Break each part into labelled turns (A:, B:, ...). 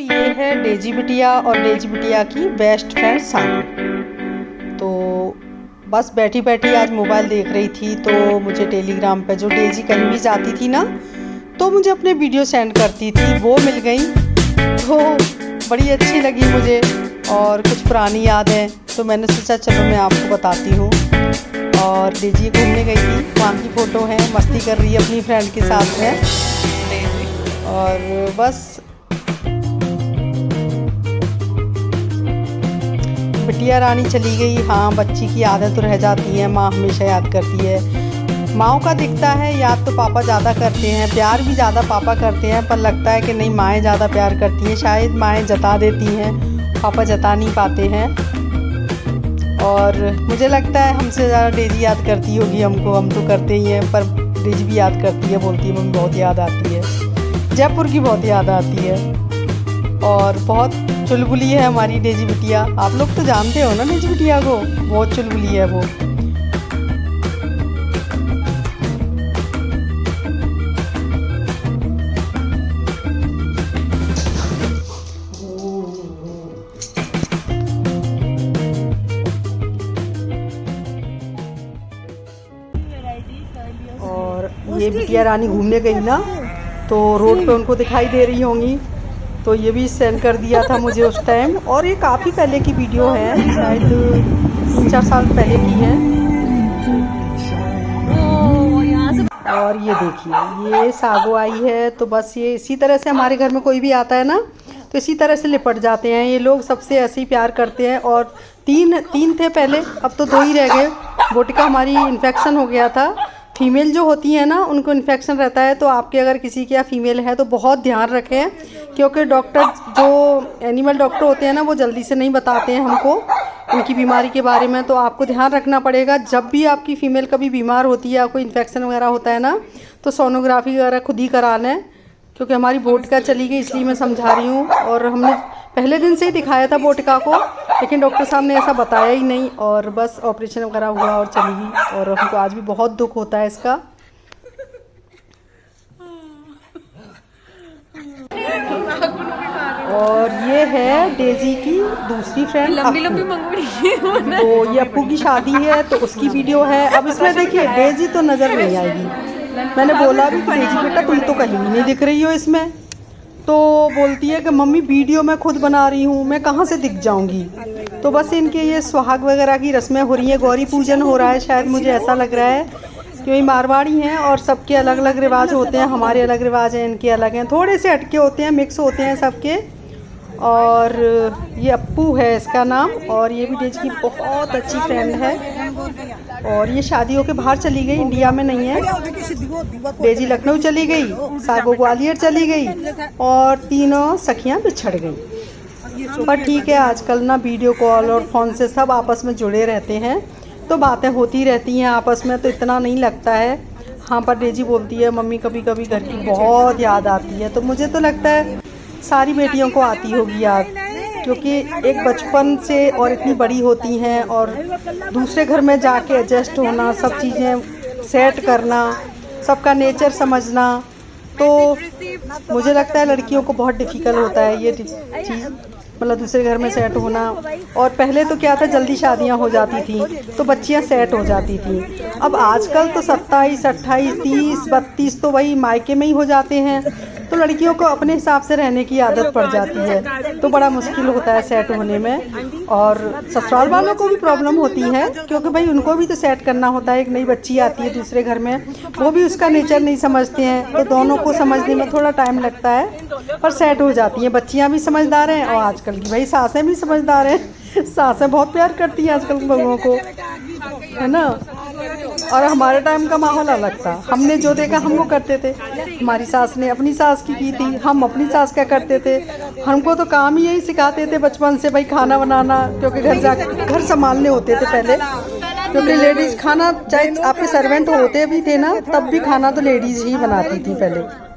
A: ये है डेजी बिटिया और डेजी बिटिया की बेस्ट फ्रेंड सानू। तो बस बैठी बैठी आज मोबाइल देख रही थी तो मुझे टेलीग्राम पे जो डेजी कहीं भी जाती थी ना तो मुझे अपने वीडियो सेंड करती थी, वो मिल गई तो बड़ी अच्छी लगी मुझे और कुछ पुरानी यादें। तो मैंने सोचा चलो मैं आपको बताती हूँ। और डेजी घूमने गई थी, वहाँ की फ़ोटो है, मस्ती कर रही है अपनी फ्रेंड के साथ में। और बस बिटिया रानी चली गई। हाँ, बच्ची की आदत तो रह जाती है, माँ हमेशा याद करती है। माँओं का दिखता है याद तो पापा ज़्यादा करते हैं, प्यार भी ज़्यादा पापा करते हैं, पर लगता है कि नहीं माएँ ज़्यादा प्यार करती हैं। शायद माएँ जता देती हैं, पापा जता नहीं पाते हैं। और मुझे लगता है हमसे ज़्यादा डेजी याद करती होगी हमको, हम तो करते ही हैं, पर डेजी भी याद करती है, बोलती है मम्मी बहुत याद आती है, जयपुर की बहुत याद आती है। और बहुत चुलबुली है हमारी डेजी बिटिया। आप लोग तो जानते हो ना डेजी बिटिया को, बहुत चुलबुली है वो। और ये बिटिया रानी घूमने गई ना तो रोड पे उनको दिखाई दे रही होंगी, तो ये भी सेंड कर दिया था मुझे उस टाइम। और ये काफ़ी पहले की वीडियो है, शायद 3-4 साल पहले की है। और ये देखिए ये सागो आई है, तो बस ये इसी तरह से हमारे घर में कोई भी आता है ना तो इसी तरह से लिपट जाते हैं ये लोग, सबसे ऐसे ही प्यार करते हैं। और तीन थे पहले, अब तो 2 ही रह गए। बोटिका हमारी इन्फेक्शन हो गया था। फीमेल जो होती है ना उनको इन्फेक्शन रहता है, तो आपके अगर किसी के यहाँ फीमेल है तो बहुत ध्यान रखें, क्योंकि डॉक्टर जो एनिमल डॉक्टर होते हैं ना वो जल्दी से नहीं बताते हैं हमको उनकी बीमारी के बारे में। तो आपको ध्यान रखना पड़ेगा, जब भी आपकी फ़ीमेल कभी बीमार होती है या कोई इन्फेक्शन वगैरह होता है ना तो सोनोग्राफी वगैरह खुद ही करा लें। क्योंकि हमारी बोटिका चली गई इसलिए मैं समझा रही हूँ। और हमने पहले दिन से ही दिखाया था बोटिका को, लेकिन डॉक्टर साहब ने ऐसा बताया ही नहीं, और बस ऑपरेशन वगैरह हुआ और चली गई। और हमको आज भी बहुत दुख होता है इसका। और ये है डेजी की दूसरी फ्रेंड अप्पू। तो ये अप्पू की शादी है तो उसकी वीडियो है। अब इसमें देखिए डेजी तो नज़र नहीं आएगी। मैंने बोला भी कि डेजी बेटा तुम तो कहीं भी नहीं दिख रही हो इसमें, तो बोलती है कि मम्मी वीडियो मैं खुद बना रही हूँ, मैं कहाँ से दिख जाऊँगी। तो बस इनके ये सुहाग वगैरह की रस्में हो रही हैं, गौरी पूजन हो रहा है शायद, मुझे ऐसा लग रहा है। क्योंकि मारवाड़ी हैं और सबके अलग अलग रिवाज होते हैं, हमारे अलग रिवाज हैं, इनके अलग हैं, थोड़े से हटके होते हैं, मिक्स होते हैं सबके। और ये अप्पू है इसका नाम, और ये भी डेजी की बहुत अच्छी फ्रेंड है। और ये शादी होके बाहर चली गई, इंडिया में नहीं है। डेजी लखनऊ चली गई, सागो ग्वालियर चली गई, और तीनों सखियां बिछड़ गई। पर ठीक है, आजकल ना वीडियो कॉल और फ़ोन से सब आपस में जुड़े रहते हैं, तो बातें होती रहती हैं आपस में, तो इतना नहीं लगता है। हाँ, पर डेजी बोलती है मम्मी कभी कभी घर की बहुत याद आती है। तो मुझे तो लगता है सारी बेटियों को आती होगी याद, क्योंकि एक बचपन से और इतनी बड़ी होती हैं, और दूसरे घर में जाके एडजस्ट होना, सब चीज़ें सेट करना, सबका नेचर समझना, तो मुझे लगता है लड़कियों को बहुत डिफ़िकल्ट होता है ये चीज़, मतलब दूसरे घर में सेट होना। और पहले तो क्या था, जल्दी शादियां हो जाती थी तो बच्चियां सेट हो जाती थी। अब आजकल तो 27, 28, 30, 32 तो वही मायके में ही हो जाते हैं, तो लड़कियों को अपने हिसाब से रहने की आदत पड़ जाती है, तो बड़ा मुश्किल होता है सेट होने में। और ससुराल वालों को भी प्रॉब्लम होती है, क्योंकि भाई उनको भी तो सेट करना होता है। एक नई बच्ची आती है दूसरे घर में, वो भी उसका नेचर नहीं समझते हैं, तो दोनों को समझने में थोड़ा टाइम लगता है, पर सेट हो जाती हैं। बच्चियाँ भी समझदार हैं और आजकल की भाई सासें भी समझदार हैं। सासें बहुत प्यार करती हैं आजकल के बहूओं को, है ना। और हमारे टाइम का माहौल अलग था, हमने जो देखा हम वो करते थे। हमारी सास ने अपनी सास की थी, हम अपनी सास क्या करते थे, हमको तो काम ही यही सिखाते थे बचपन से, भाई खाना बनाना, क्योंकि घर संभालने होते थे पहले, क्योंकि लेडीज़ खाना, चाहे आपके सर्वेंट होते भी थे ना तब भी खाना तो लेडीज़ ही बनाती थी पहले।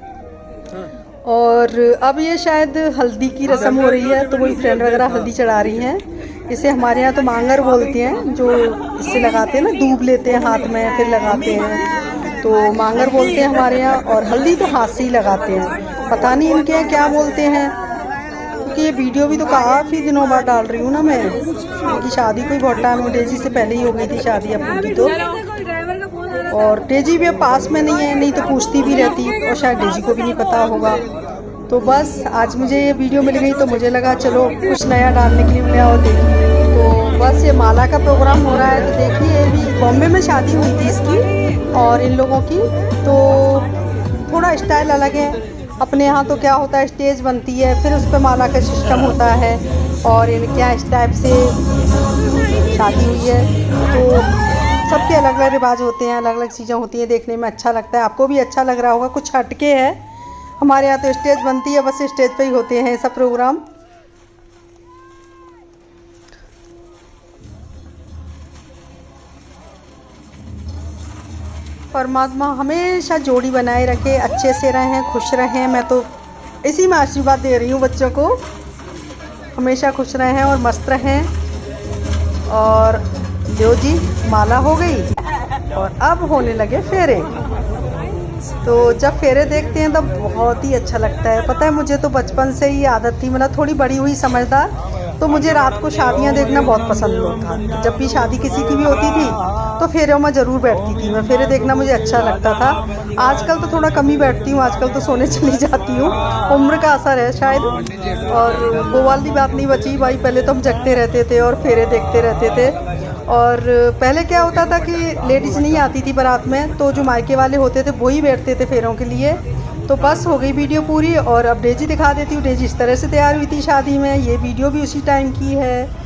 A: और अब ये शायद हल्दी की रस्म हो रही है, तो वही फ्रेंड वगैरह हल्दी चढ़ा रही हैं। इसे हमारे यहाँ तो मांगर बोलते हैं, जो इससे लगाते हैं ना, दूब लेते हैं हाथ में फिर लगाते हैं, तो मांगर बोलते हैं हमारे यहाँ। और हल्दी तो हाथ से ही लगाते हैं, पता नहीं इनके यहाँ क्या बोलते हैं। ये वीडियो भी तो काफ़ी दिनों बाद डाल रही हूँ ना मैं, क्योंकि शादी को ही बहुत टाइम हो, डेजी से पहले ही हो गई थी शादी अप्पू की तो। और डेजी भी अब पास में नहीं है, नहीं तो पूछती भी रहती और शायद डेजी को भी नहीं पता होगा। तो बस आज मुझे ये वीडियो मिल गई तो मुझे लगा चलो कुछ नया डालने के लिए मिला और देखिए। तो बस ये माला का प्रोग्राम हो रहा है, तो देखिए ये भी बॉम्बे में शादी हुई थी इसकी और इन लोगों की, तो थोड़ा स्टाइल अलग है। अपने यहाँ तो क्या होता है, स्टेज बनती है, फिर उस पर माला का सिस्टम होता है, और इनके यहाँ इस टाइप से शादी हुई है। तो सबके अलग अलग रिवाज होते हैं, अलग अलग चीज़ें होती हैं, देखने में अच्छा लगता है। आपको भी अच्छा लग रहा होगा, कुछ हटके है। हमारे यहाँ तो स्टेज बनती है, बस स्टेज पे ही होते हैं सब प्रोग्राम। परमात्मा हमेशा जोड़ी बनाए रखे, अच्छे से रहें, खुश रहें। मैं तो इसी में आशीर्वाद दे रही हूँ बच्चों को, हमेशा खुश रहें और मस्त रहें। और लो जी, माला हो गई और अब होने लगे फेरे। तो जब फेरे देखते हैं तो बहुत ही अच्छा लगता है। पता है, मुझे तो बचपन से ही आदत थी, मतलब थोड़ी बड़ी हुई समझदार, तो मुझे रात को शादियां देखना बहुत पसंद होता। जब भी शादी किसी की भी होती थी तो फेरों में ज़रूर बैठती थी मैं, फेरे देखना मुझे अच्छा लगता था। आजकल तो थोड़ा कम ही बैठती हूँ, आजकल तो सोने चली जाती हूँ, उम्र का असर है शायद। और वो वाली बात नहीं बची भाई, पहले तो हम जगते रहते थे और फेरे देखते रहते थे। और पहले क्या होता था कि लेडीज़ नहीं आती थी बारात में, तो जो मायके वाले होते थे वो ही बैठते थे फेरों के लिए। तो बस हो गई वीडियो पूरी, और अब डेजी दिखा देती हूँ। डेजी इस तरह से तैयार हुई थी शादी में, ये वीडियो भी उसी टाइम की है।